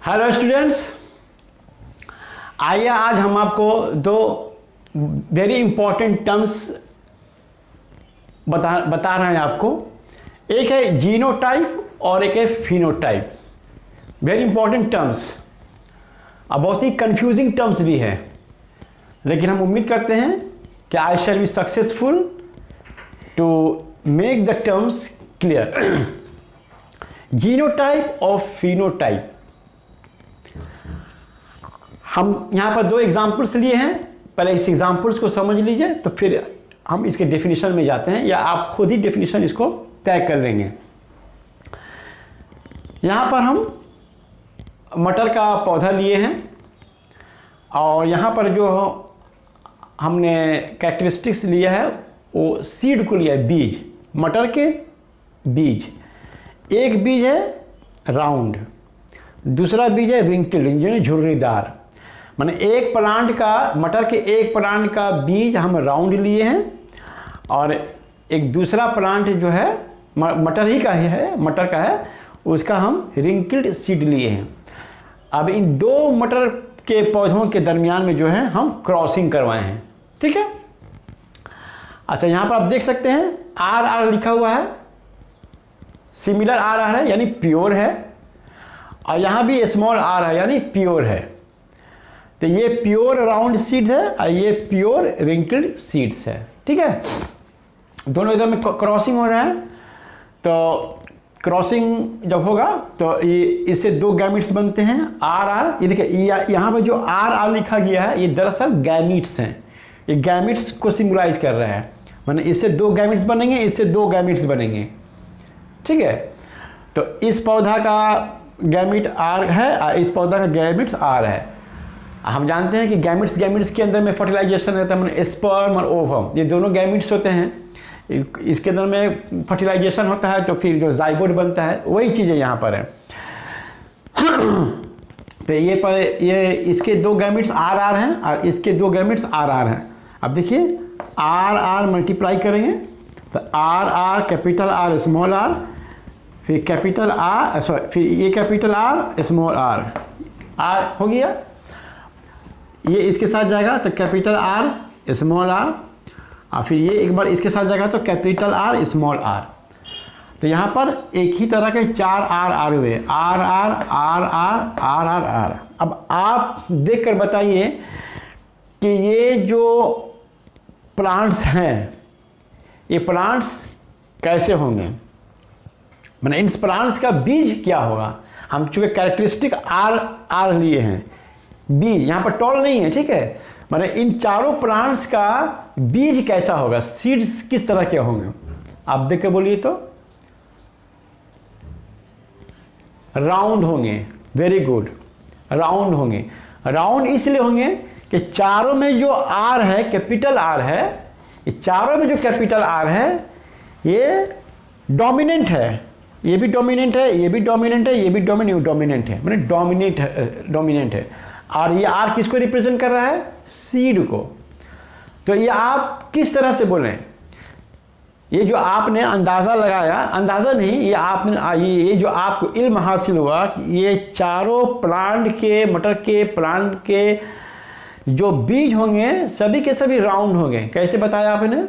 Hello students, आइए आज हम आपको दो वेरी इंपॉर्टेंट टर्म्स बता रहे हैं आपको। एक है जीनोटाइप और एक है फिनोटाइप। वेरी इंपॉर्टेंट टर्म्स, अब बहुत ही कंफ्यूजिंग टर्म्स भी है, लेकिन हम उम्मीद करते हैं कि I shall be successful to make the terms clear. Genotype और फिनोटाइप, हम यहाँ पर दो एग्जाम्पल्स लिए हैं। पहले इस एग्जाम्पल्स को समझ लीजिए, तो फिर हम इसके डेफिनेशन में जाते हैं, या आप खुद ही डेफिनेशन इसको तय कर लेंगे। यहाँ पर हम मटर का पौधा लिए हैं और यहाँ पर जो हमने कैरेक्टरिस्टिक्स लिया है वो सीड को लिया है, बीज, मटर के बीज। एक बीज है राउंड, दूसरा बीज है रिंकल, यानी झुर्रीदार। माने एक प्लांट का, मटर के एक प्लांट का बीज हम राउंड लिए हैं और एक दूसरा प्लांट जो है मटर ही का ही है, मटर का है, उसका हम रिंकल्ड सीड लिए हैं। अब इन दो मटर के पौधों के दरमियान में जो है हम क्रॉसिंग करवाए हैं, ठीक है। अच्छा, यहाँ पर आप देख सकते हैं आर आर लिखा हुआ है, सिमिलर आर आर है यानी प्योर है, और यहाँ भी स्मॉल आर है यानी प्योर है। तो ये प्योर राउंड सीड्स है और ये प्योर रिंकल्ड सीड्स है, ठीक है। दोनों इधर में क्रॉसिंग हो रहा है, तो क्रॉसिंग जब होगा तो ये इससे दो गैमिट्स बनते हैं, आर आर। ये देखिए यहाँ पर जो आर आर लिखा गया है ये दरअसल गैमिट्स हैं, ये गैमिट्स को सिंबलाइज कर रहा है। माने इससे दो गैमिट्स बनेंगे, इससे दो गैमिट्स बनेंगे, ठीक है। तो इस पौधा का गैमिट आर है और इस पौधा का गैमिट्स आर है। हम जानते हैं कि गैमिट्स के अंदर में फर्टिलाइजेशन रहता है, मतलब स्पर्म और ओवम, ये दोनों गैमिट्स होते हैं। इसके अंदर में फर्टिलाइजेशन होता है तो फिर जो जाइगोट बनता है, वही चीज़ें यहाँ पर है। तो ये इसके दो गैमिट्स आर आर हैं और इसके दो गैमिट्स आर आर हैं। अब देखिए आर आर मल्टीप्लाई करेंगे तो R R capital R small R, फिर कैपिटल आर, सॉरी, फिर ये capital R small R, R हो गया। ये इसके साथ जाएगा तो कैपिटल आर स्मॉल आर, और फिर ये एक बार इसके साथ जाएगा तो कैपिटल आर स्मॉल आर। तो यहाँ पर एक ही तरह के चार आर आर हुए, R R R R R R R. अब आप देख कर बताइए कि ये जो प्लांट्स हैं, ये प्लांट्स कैसे होंगे, मैंने इन प्लांट्स का बीज क्या होगा। हम चूँकि कैरेक्टरिस्टिक आर आर लिए हैं, बीज यहाँ पर टॉल नहीं है, ठीक है। माने इन चारों प्लांट्स का बीज कैसा होगा, सीड्स किस तरह के होंगे, आप देख के बोलिए। तो राउंड होंगे, वेरी गुड, राउंड होंगे। राउंड इसलिए होंगे कि चारों में जो आर है, कैपिटल आर है, ये चारों में जो कैपिटल आर है ये डोमिनेंट है, ये भी डोमिनेंट है, ये भी डोमिनेंट है, ये भी डोमिनेंट है, मैंने डोमिनेंट है। और ये आर किसको रिप्रेजेंट कर रहा है, सीड को। तो ये आप किस तरह से बोलें, ये जो आपने अंदाज़ा लगाया, अंदाज़ा नहीं, ये आपने ये जो आपको इल्म हासिल हुआ कि ये चारों प्लांट के, मटर के प्लांट के जो बीज होंगे सभी के सभी राउंड होंगे। कैसे बताया आपने,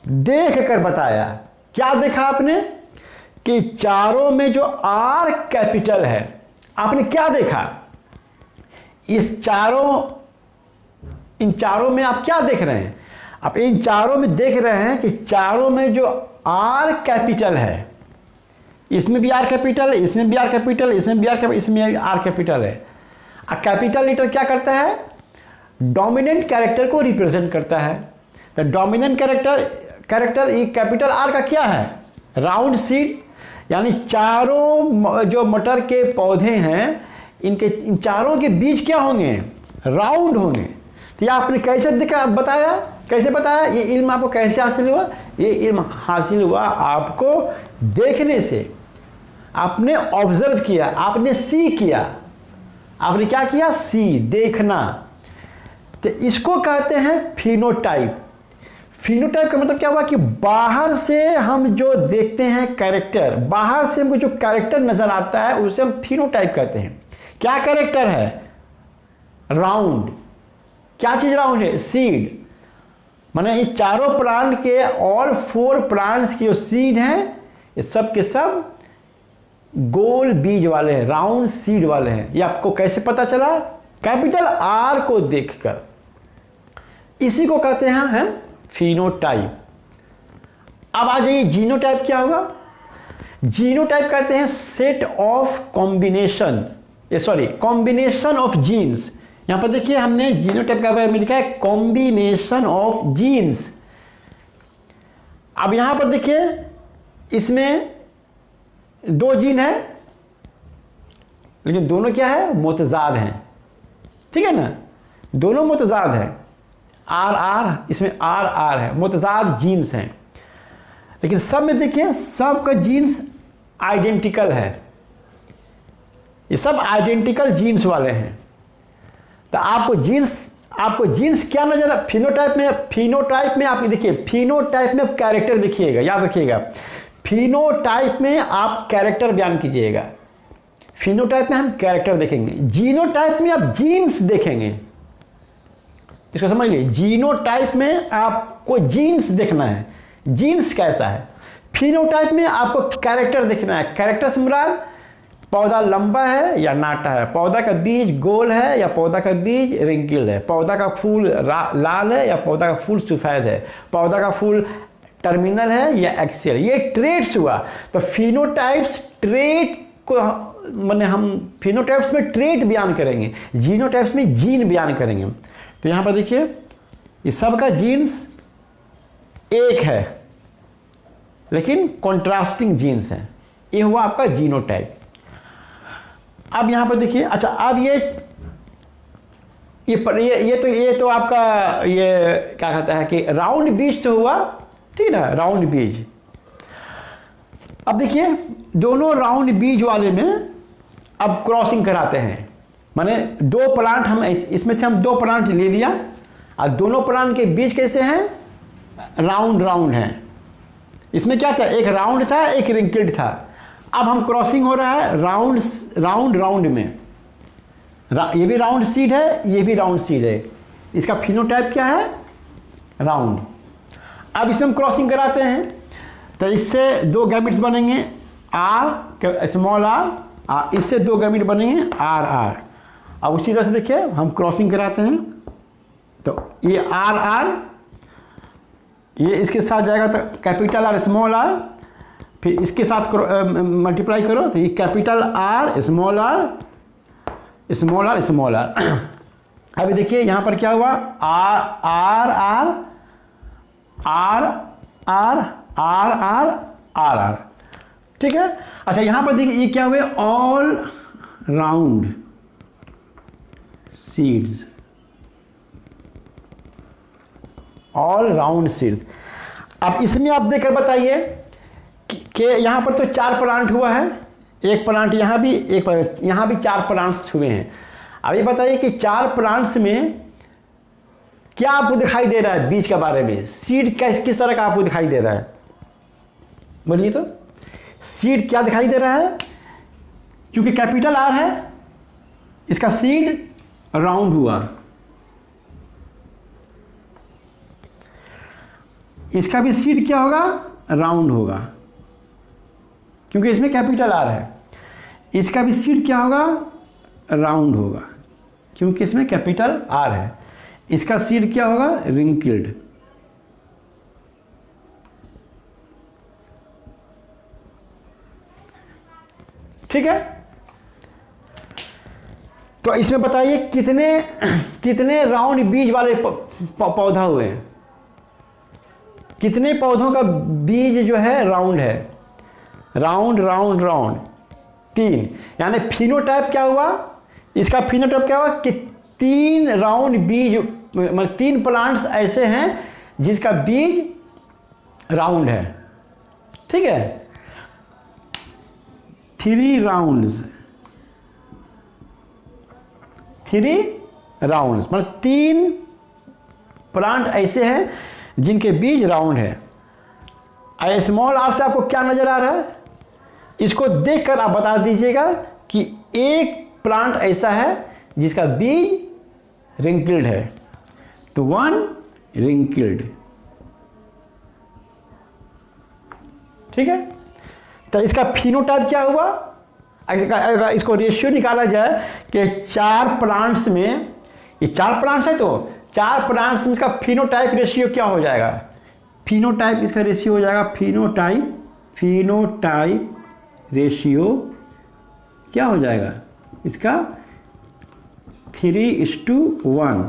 देख कर बताया। क्या देखा आपने कि चारों में जो आर कैपिटल है, आपने क्या देखा, इन चारों में आप क्या देख रहे हैं, आप इन चारों में देख रहे हैं कि चारों में जो आर कैपिटल है, इसमें भी आर कैपिटल, इसमें भी आर कैपिटल, इसमें भी आर कैपिटल, इसमें आर कैपिटल है। और कैपिटल लेटर क्या करता है, डोमिनेंट कैरेक्टर को रिप्रेजेंट करता है। तो डोमिनेंट कैरेक्टर ये कैपिटल आर का क्या है, राउंड सीड, यानी चारों जो मटर के पौधे हैं इन चारों के बीज क्या होंगे, राउंड होंगे। तो ये आपने कैसे बताया, कैसे बताया, ये इल्म आपको कैसे हासिल हुआ, ये इल्म हासिल हुआ आपको देखने से। आपने ऑब्जर्व किया, आपने सी किया, आपने क्या किया, सी, देखना। तो इसको कहते हैं फिनोटाइप। फिनोटाइप का मतलब क्या हुआ कि बाहर से हम जो देखते हैं कैरेक्टर, बाहर से हमको जो कैरेक्टर नजर आता है उसे हम फिनोटाइप कहते हैं। क्या कैरेक्टर है? राउंड। क्या चीज राउंड है? सीड। माने इस चारों प्लांट के, ऑल 4 प्लांट्स की जो सीड हैं ये सब के सब गोल बीज वाले हैं, राउंड सीड वाले हैं। ये आपको कैसे पता चला? कैपिटल आर को देखकर। इसी को कहते हैं हम फिनोटाइप। अब आ जाइए जीनोटाइप क्या होगा? जीनोटाइप कहते हैं set of combination, combination of genes. यहां पर देखिए हमने जीनोटाइप का बारे में लिखा है कॉम्बिनेशन ऑफ जीन्स। अब यहां पर देखिए इसमें 2 जीन है, लेकिन दोनों क्या है? मुतजाद हैं। ठीक है ना, दोनों मुतजाद हैं। आर, इसमें आर है, मुतजाद जीन्स हैं। लेकिन सब में देखिए सबका जीन्स आइडेंटिकल है, ये सब आइडेंटिकल जीन्स वाले हैं। तो आपको जीन्स क्या नजर आ? फिनोटाइप में आप देखिए, फिनोटाइप में कैरेक्टर देखिएगा, याद रखिएगा। फिनोटाइप में आप कैरेक्टर बयान कीजिएगा, फिनोटाइप में हम कैरेक्टर देखेंगे, जीनोटाइप में आप जीन्स देखेंगे। इसको समझ लीजिए, जीनोटाइप में आपको जीन्स देखना है, जीन्स कैसा है। फिनोटाइप में आपको कैरेक्टर देखना है, कैरेक्टर से मुराद पौधा लंबा है या नाटा है, पौधा का बीज गोल है या पौधा का बीज रिंकिल है, पौधा का फूल लाल है या पौधा का फूल सफेद है, पौधा का फूल टर्मिनल है या एक्सियल। ये ट्रेट्स हुआ। तो फिनोटाइप्स ट्रेट को माने हम फिनोटाइप्स में ट्रेट बयान करेंगे, जीनोटाइप्स में जीन बयान करेंगे। तो यहां पर देखिए ये सबका जीन्स एक है लेकिन कॉन्ट्रास्टिंग जीन्स है, ये हुआ आपका जीनोटाइप। अब यहां पर देखिए, अच्छा अब ये तो आपका ये क्या कहता है कि राउंड बीज तो हुआ, ठीक है ना, राउंड बीज। अब देखिए दोनों राउंड बीज वाले में अब क्रॉसिंग कराते हैं, माने 2 प्लांट हम इसमें से हम 2 प्लांट ले लिया और दोनों प्लांट के बीज कैसे हैं? राउंड हैं। इसमें क्या था? एक राउंड था, एक रिंकिल्ड था। अब हम क्रॉसिंग हो रहा है राउंड में। ये भी राउंड सीड है, ये भी राउंड सीड है। इसका फिनोटाइप क्या है? राउंड। अब इसमें हम क्रॉसिंग कराते हैं तो इससे 2 गैमेट्स बनेंगे आर, स्मॉल आर, इससे 2 गैमेट बनेंगे आर। अब उसी तरह से देखिए हम क्रॉसिंग कराते हैं तो ये आर, ये इसके साथ जाएगा तो कैपिटल आर स्मॉल आर, फिर इसके साथ मल्टीप्लाई करो तो ये कैपिटल आर स्मॉल आर। अभी देखिए यहां पर क्या हुआ? आर। ठीक है। अच्छा यहां पर देखिए ये क्या हुए? All round seeds, all round seeds. अब इसमें आप देखकर बताइए कि यहां पर तो 4 प्लांट हुआ है, एक प्लांट यहां भी, एक प्लांट यहां भी, 4 प्लांट्स हुए हैं। अब ये बताइए कि 4 प्लांट्स में क्या आपको दिखाई दे रहा है बीज के बारे में? सीड किस तरह का आपको दिखाई दे रहा है? बोलिए तो, सीड क्या दिखाई दे रहा है? क्योंकि कैपिटल आर है, इसका सीड राउंड हुआ, इसका भी सीड क्या होगा? राउंड होगा, क्योंकि इसमें कैपिटल आर है। इसका भी सीड क्या होगा? राउंड होगा, क्योंकि इसमें कैपिटल आर है। इसका सीड क्या होगा? रिंकिल्ड। ठीक है। तो इसमें बताइए कितने राउंड बीज वाले पौधा हुए हैं? कितने पौधों का बीज जो है राउंड है? राउंड 3। यानी फिनोटाइप क्या हुआ? इसका फिनोटाइप क्या हुआ कि 3 राउंड बीज, मतलब 3 प्लांट्स ऐसे हैं जिसका बीज राउंड है। ठीक है, 3 राउंड्स मतलब 3 प्लांट ऐसे हैं जिनके बीज राउंड है। स्मॉल आर से आपको क्या नजर आ रहा है? इसको देखकर आप बता दीजिएगा कि एक प्लांट ऐसा है जिसका बीज रिंकल्ड है, तो 1 रिंकल्ड। ठीक है, तो इसका फिनोटाइप क्या हुआ? अगर इसको रेशियो निकाला जाए कि 4 प्लांट्स में, ये 4 प्लांट्स है तो 4 प्लांट्स में इसका फिनोटाइप रेशियो क्या हो जाएगा? फिनोटाइप इसका रेशियो हो जाएगा, फिनोटाइप रेशियो क्या हो जाएगा इसका? 3:1,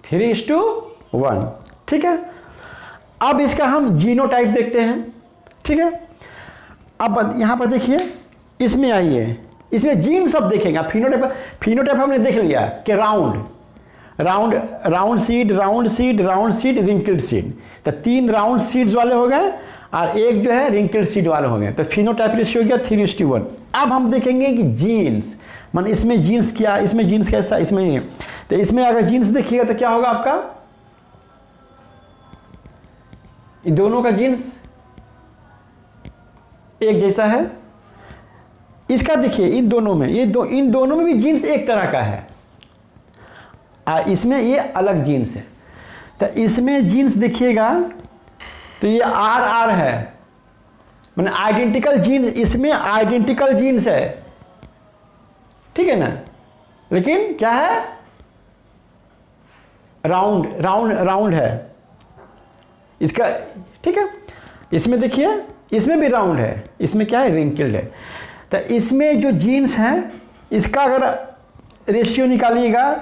3:1। ठीक है, अब इसका हम जीनोटाइप देखते हैं। ठीक है, अब यहां पर देखिए, इसमें आइए, इसमें जीन सब देखेंगे। फिनोटाइप हमने देख लिया कि राउंड सीड, रिंकल्ड सीड, तो 3 राउंड सीड्स वाले हो गए और एक जो है रिंकल्ड सीड वाले हो गए, तो फिनोटाइप रेशियो हो गया 3:1। अब हम देखेंगे कि जीन्स, मान इसमें जीन्स क्या, इसमें जीन्स कैसा, इसमें नहीं। तो इसमें अगर जीन्स देखिएगा तो क्या होगा आपका? इन दोनों का जीन्स एक जैसा है। इसका देखिए, इन दोनों में, इन दोनों में भी जीन्स एक तरह का है, इसमें ये अलग जीन्स है। तो इसमें जीन्स देखिएगा तो ये RR है, माने आइडेंटिकल जीन्स, इसमें आइडेंटिकल जीन्स है। ठीक है ना, लेकिन क्या है? राउंड है इसका। ठीक है, इसमें देखिए, इसमें भी राउंड है, इसमें क्या है? रिंकल्ड है। तो इसमें जो जीन्स हैं, इसका अगर रेशियो निकालिएगा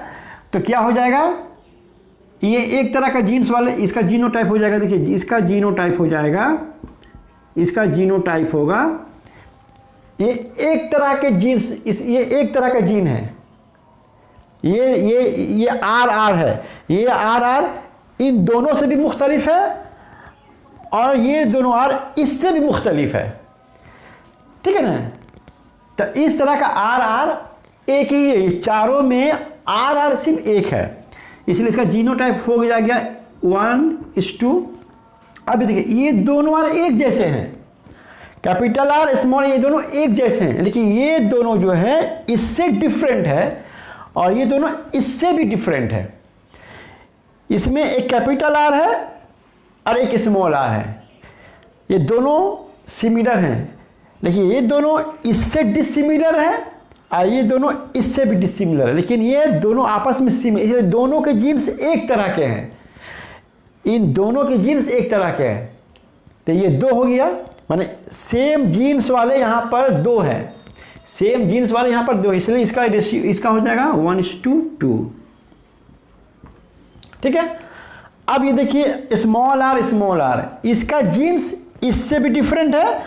तो क्या हो जाएगा? ये एक तरह का जीन्स वाले, इसका जीनोटाइप हो जाएगा। देखिए, इसका जीनोटाइप हो जाएगा, इसका जीनोटाइप होगा, ये एक तरह के जीन्स, ये एक तरह का जीन है, ये RR है, ये RR इन दोनों से भी मुख्तलिफ है और ये दोनों R इससे भी मुख्तलिफ है। ठीक है ना, तो इस तरह का RR एक ही है, चारों में RR सिर्फ एक है, इसलिए इसका जीनोटाइप हो गया 1:2। अभी देखिए, ये दोनों R एक जैसे हैं, कैपिटल R स्मॉल, ये दोनों एक जैसे हैं, लेकिन ये दोनों जो है इससे डिफरेंट है और ये दोनों इससे भी डिफरेंट है। इसमें एक कैपिटल R है और एक स्मॉल r है, ये दोनों सिमिलर हैं, लेकिन ये दोनों इससे डिसिमिलर है और ये दोनों इससे भी डिसिमिलर है, लेकिन ये दोनों आपस में सिमिलर, इसलिए दोनों के जीन्स एक तरह के हैं, इन दोनों के जीन्स एक तरह के हैं। तो ये 2 हो गया, माने सेम जीन्स वाले यहाँ पर 2 हैं, सेम जीन्स वाले यहाँ पर 2, इसलिए इसका रेशियो इसका हो जाएगा 1:2। ठीक है, अब ये देखिए स्मॉल r, इसका जीन्स इससे भी डिफरेंट है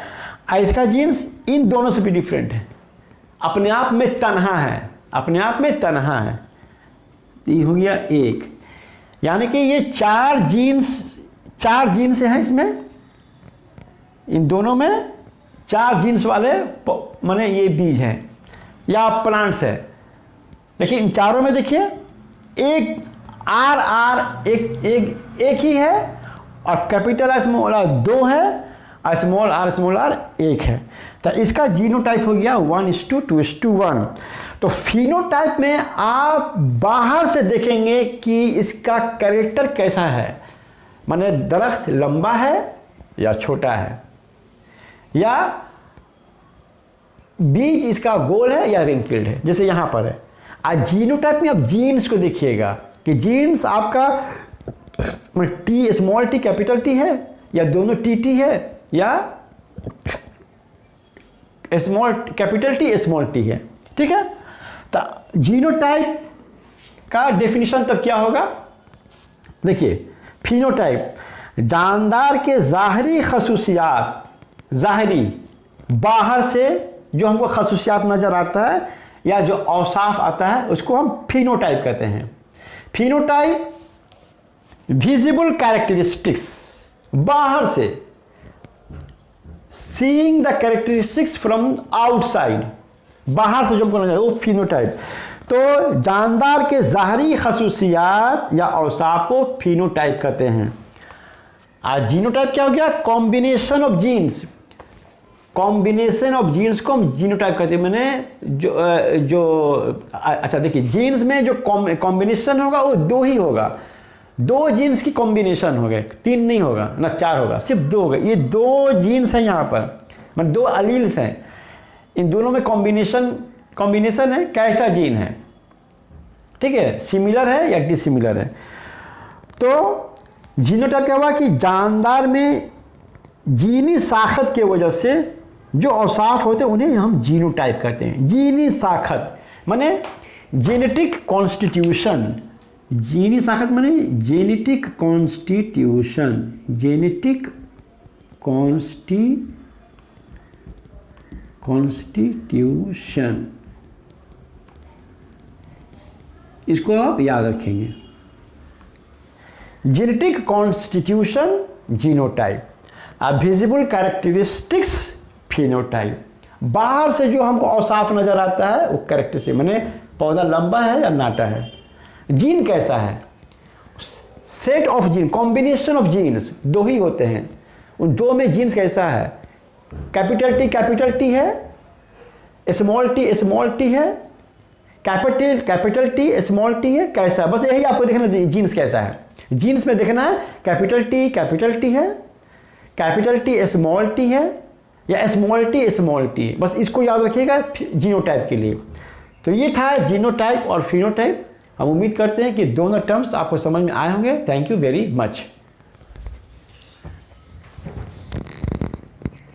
और इसका जीन्स इन दोनों से भी डिफरेंट है, अपने आप में तन्हा है, अपने आप में तन्हा है। ये हो गया 1, यानी कि ये 4 जीन्स हैं इसमें, इन दोनों में 4 जीन्स वाले माने ये बीज हैं या प्लांट्स है, लेकिन इन चारों में देखिए एक RR एक ही है और कैपिटल R स्मॉल r 2 है और स्मॉल r 1 है। तो इसका जीनोटाइप हो गया 1:2:1। तो फिनोटाइप में आप बाहर से देखेंगे कि इसका कैरेक्टर कैसा है, माने दरख्त लंबा है या छोटा है, या बीज इसका गोल है या रिंकल्ड है, जैसे यहाँ पर है। आज जीनोटाइप में आप जीन्स को देखिएगा कि जीन्स आपका T small t capital T है या दोनों TT है या small capital T small t है। ठीक है, तो जीनोटाइप का डेफिनेशन तब क्या होगा? देखिए, फिनोटाइप जानदार के ज़ाहरी खसूसियात, ज़ाहरी बाहर से जो हमको खसूसियात नज़र आता है या जो औसाफ आता है उसको हम फिनोटाइप कहते हैं। फिनोटाइप विजिबल कैरेक्टरिस्टिक्स, बाहर से, seeing the characteristics from outside, बाहर से जो हमको नजर, वो फिनोटाइप। तो जानदार के ज़ाहरी खसूसियात या औसाफ को फिनोटाइप कहते हैं। आज जीनोटाइप क्या हो गया? Combination of genes, combination of genes को हम जीनोटाइप कहते हैं। मैंने अच्छा देखिए, जीन्स में जो कॉम्बिनेशन होगा वो 2 ही होगा, 2 जीन्स की कॉम्बिनेशन हो गए, 3 नहीं होगा ना 4 होगा, सिर्फ 2 होगा। ये 2 जीन्स हैं यहाँ पर, मतलब 2 अलील्स हैं, इन दोनों में कॉम्बिनेशन है, कैसा जीन है, ठीक है, सिमिलर है या डिसिमिलर है। तो जीनोटाइप क्या हुआ कि जानदार में जीनी साखत की वजह से जो औसाफ होते हैं उन्हें हम जीनोटाइप कहते हैं। जीनी साखत माने जेनेटिक कॉन्स्टिट्यूशन, जीनी साखत माने जेनेटिक कॉन्स्टिट्यूशन, जेनेटिक कॉन्स्टिट्यूशन, इसको आप याद रखेंगे। Genetic constitution genotype, visible characteristics phenotype, बाहर से जो हमको औसाफ नजर आता है वो कैरेक्टरिस्टिक, माने पौधा लंबा है या नाटा है। जीन कैसा है, set of gene, combination of genes 2 ही होते हैं, उन 2 में जीन्स कैसा है, कैपिटल टी है, स्मॉल टी है, कैपिटल टी स्मॉल टी है, कैसा, बस यही आपको देखना जीन्स कैसा है। जीन्स में देखना है कैपिटल टी है, कैपिटल टी स्मॉल टी है या स्मॉल टी, बस इसको याद रखिएगा जीनोटाइप के लिए। तो ये था जीनोटाइप और फिनोटाइप। हम उम्मीद करते हैं कि दोनों टर्म्स आपको समझ में आए होंगे। Thank you very much.